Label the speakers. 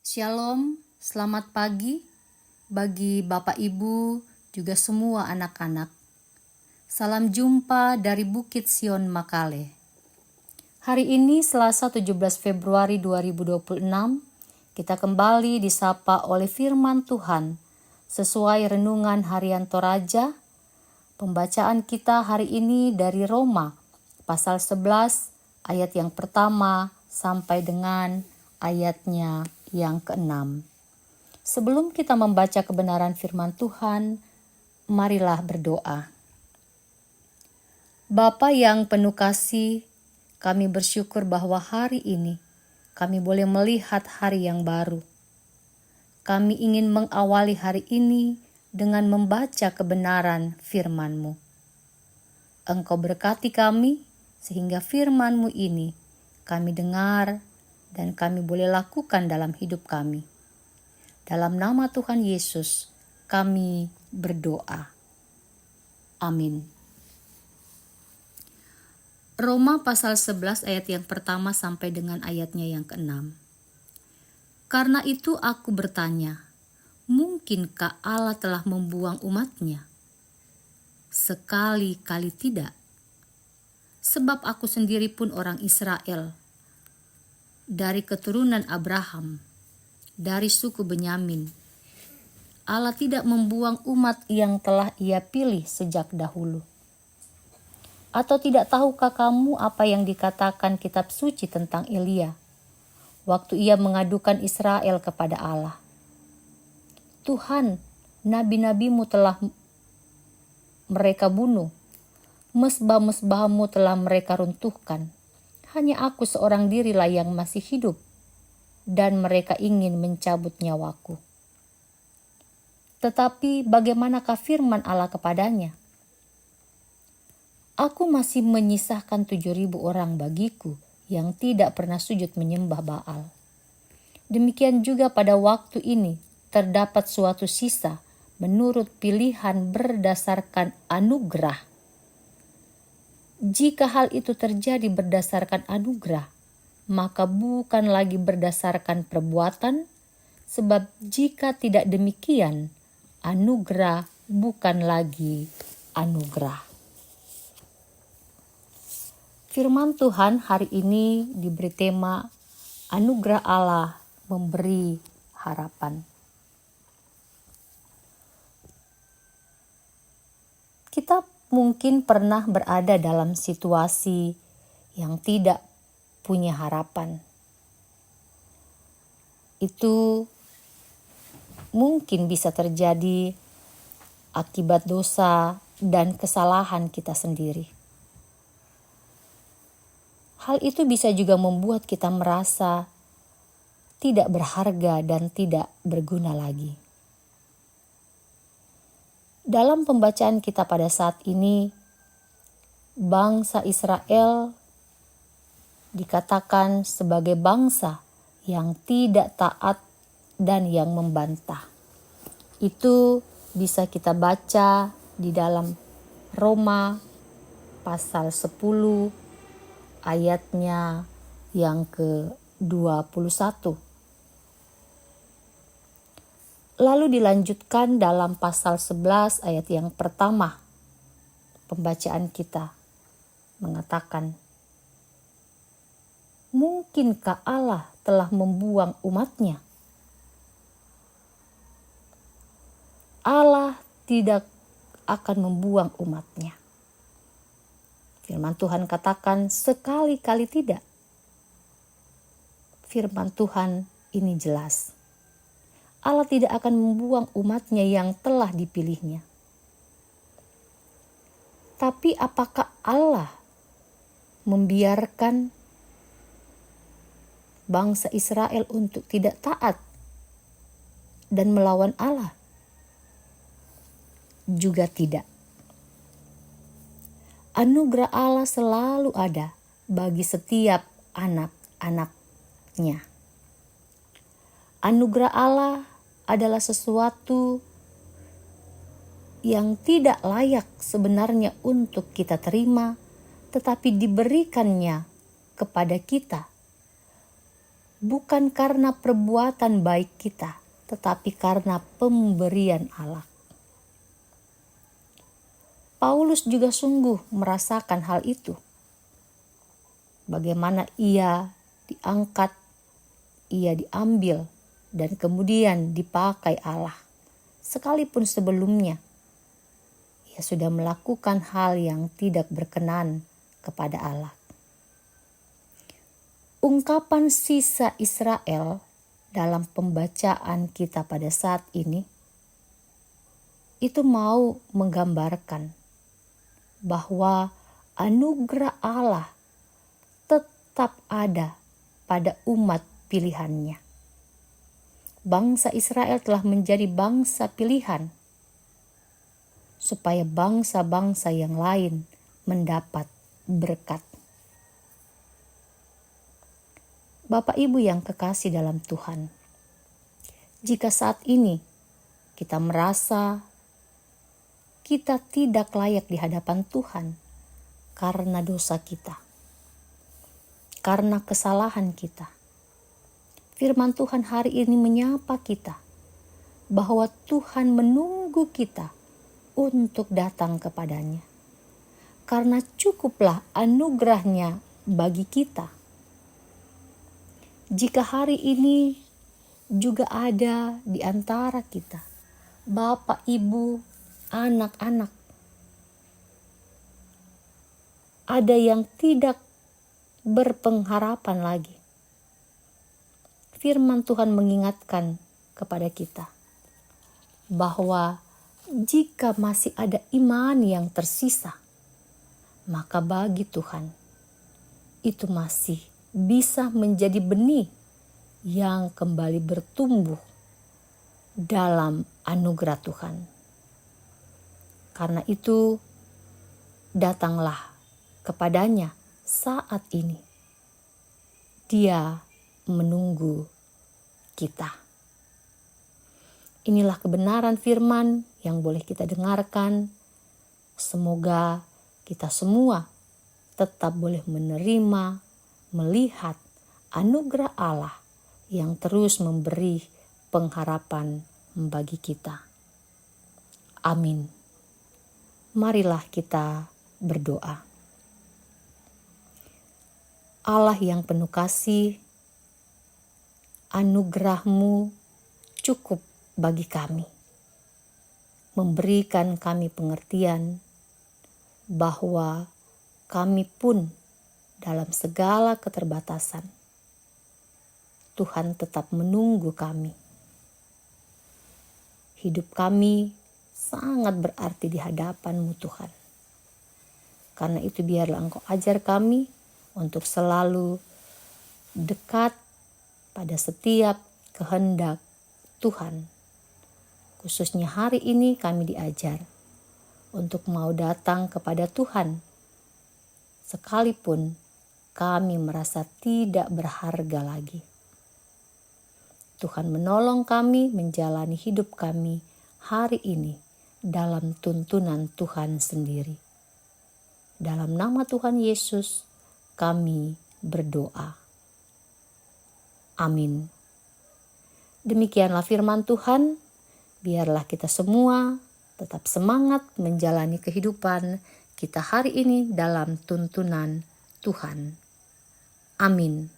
Speaker 1: Shalom, selamat pagi bagi Bapak Ibu, juga semua anak-anak. Salam jumpa dari Bukit Sion Makale. Hari ini Selasa 17 Februari 2026, kita kembali disapa oleh firman Tuhan sesuai renungan harian Toraja. Pembacaan kita hari ini dari Roma pasal 11 ayat yang pertama sampai dengan ayatnya yang ke-6. Sebelum kita membaca kebenaran firman Tuhan, marilah berdoa. Bapa yang penuh kasih, kami bersyukur bahwa hari ini kami boleh melihat hari yang baru. Kami ingin mengawali hari ini dengan membaca kebenaran firman-Mu. Engkau berkati kami sehingga firman-Mu ini kami dengar dan kami boleh lakukan dalam hidup kami. Dalam nama Tuhan Yesus, kami berdoa. Amin. Roma pasal 11 ayat yang pertama sampai dengan ayatnya yang ke-6. Karena itu aku bertanya, mungkinkah Allah telah membuang umat-Nya? Sekali-kali tidak. Sebab aku sendiri pun orang Israel, dari keturunan Abraham, dari suku Benyamin. Allah tidak membuang umat yang telah Ia pilih sejak dahulu. Atau tidak tahukah kamu apa yang dikatakan kitab suci tentang Elia, waktu ia mengadukan Israel kepada Allah? Tuhan, nabi-nabimu telah mereka bunuh, mesbah-mesbahmu telah mereka runtuhkan. Hanya aku seorang dirilah yang masih hidup, dan mereka ingin mencabut nyawaku. Tetapi bagaimanakah firman Allah kepadanya? Aku masih menyisahkan 7.000 orang bagiku yang tidak pernah sujud menyembah Baal. Demikian juga pada waktu ini terdapat suatu sisa menurut pilihan berdasarkan anugerah. Jika hal itu terjadi berdasarkan anugerah, maka bukan lagi berdasarkan perbuatan, sebab jika tidak demikian, anugerah bukan lagi anugerah. Firman Tuhan hari ini diberi tema Anugerah Allah memberi harapan. Kita mungkin pernah berada dalam situasi yang tidak punya harapan. Itu mungkin bisa terjadi akibat dosa dan kesalahan kita sendiri. Hal itu bisa juga membuat kita merasa tidak berharga dan tidak berguna lagi. Dalam pembacaan kita pada saat ini, bangsa Israel dikatakan sebagai bangsa yang tidak taat dan yang membantah. Itu bisa kita baca di dalam Roma pasal 10 ayatnya yang ke-21. Lalu dilanjutkan dalam pasal 11 ayat yang pertama. Pembacaan kita mengatakan, mungkinkah Allah telah membuang umat-Nya? Allah tidak akan membuang umat-Nya. Firman Tuhan katakan sekali-kali tidak. Firman Tuhan ini jelas. Allah tidak akan membuang umat-Nya yang telah dipilih-Nya. Tapi apakah Allah membiarkan bangsa Israel untuk tidak taat dan melawan Allah? Juga tidak. Anugerah Allah selalu ada bagi setiap anak-anak-Nya. Anugerah Allah adalah sesuatu yang tidak layak sebenarnya untuk kita terima, tetapi diberikannya kepada kita bukan karena perbuatan baik kita, tetapi karena pemberian Allah. Paulus juga sungguh merasakan hal itu. Bagaimana ia diangkat, ia diambil, dan kemudian dipakai Allah. Sekalipun sebelumnya, ia sudah melakukan hal yang tidak berkenan kepada Allah. Ungkapan sisa Israel dalam pembacaan kita pada saat ini, itu mau menggambarkan bahwa anugerah Allah tetap ada pada umat pilihannya. Bangsa Israel telah menjadi bangsa pilihan supaya bangsa-bangsa yang lain mendapat berkat. Bapak Ibu yang kekasih dalam Tuhan, jika saat ini kita merasa kita tidak layak di hadapan Tuhan karena dosa kita, karena kesalahan kita, firman Tuhan hari ini menyapa kita bahwa Tuhan menunggu kita untuk datang kepadanya, karena cukuplah anugerahnya bagi kita. Jika hari ini juga ada di antara kita, Bapak, Ibu, anak-anak, ada yang tidak berpengharapan lagi, firman Tuhan mengingatkan kepada kita bahwa jika masih ada iman yang tersisa, maka bagi Tuhan itu masih bisa menjadi benih yang kembali bertumbuh dalam anugerah Tuhan. Karena itu, datanglah kepadanya saat ini. Dia menunggu kita. Inilah kebenaran firman yang boleh kita dengarkan. Semoga kita semua tetap boleh menerima, melihat anugerah Allah yang terus memberi pengharapan bagi kita. Amin. Marilah kita berdoa. Allah yang penuh kasih, anugerah-Mu cukup bagi kami, memberikan kami pengertian bahwa kami pun dalam segala keterbatasan, Tuhan tetap menunggu kami. Hidup kami sangat berarti di hadapan-Mu Tuhan. Karena itu biarlah Engkau ajar kami untuk selalu dekat pada setiap kehendak Tuhan. Khususnya hari ini kami diajar untuk mau datang kepada Tuhan, sekalipun kami merasa tidak berharga lagi. Tuhan menolong kami menjalani hidup kami hari ini dalam tuntunan Tuhan sendiri. Dalam nama Tuhan Yesus kami berdoa. Amin. Demikianlah firman Tuhan. Biarlah kita semua tetap semangat menjalani kehidupan kita hari ini dalam tuntunan Tuhan. Amin.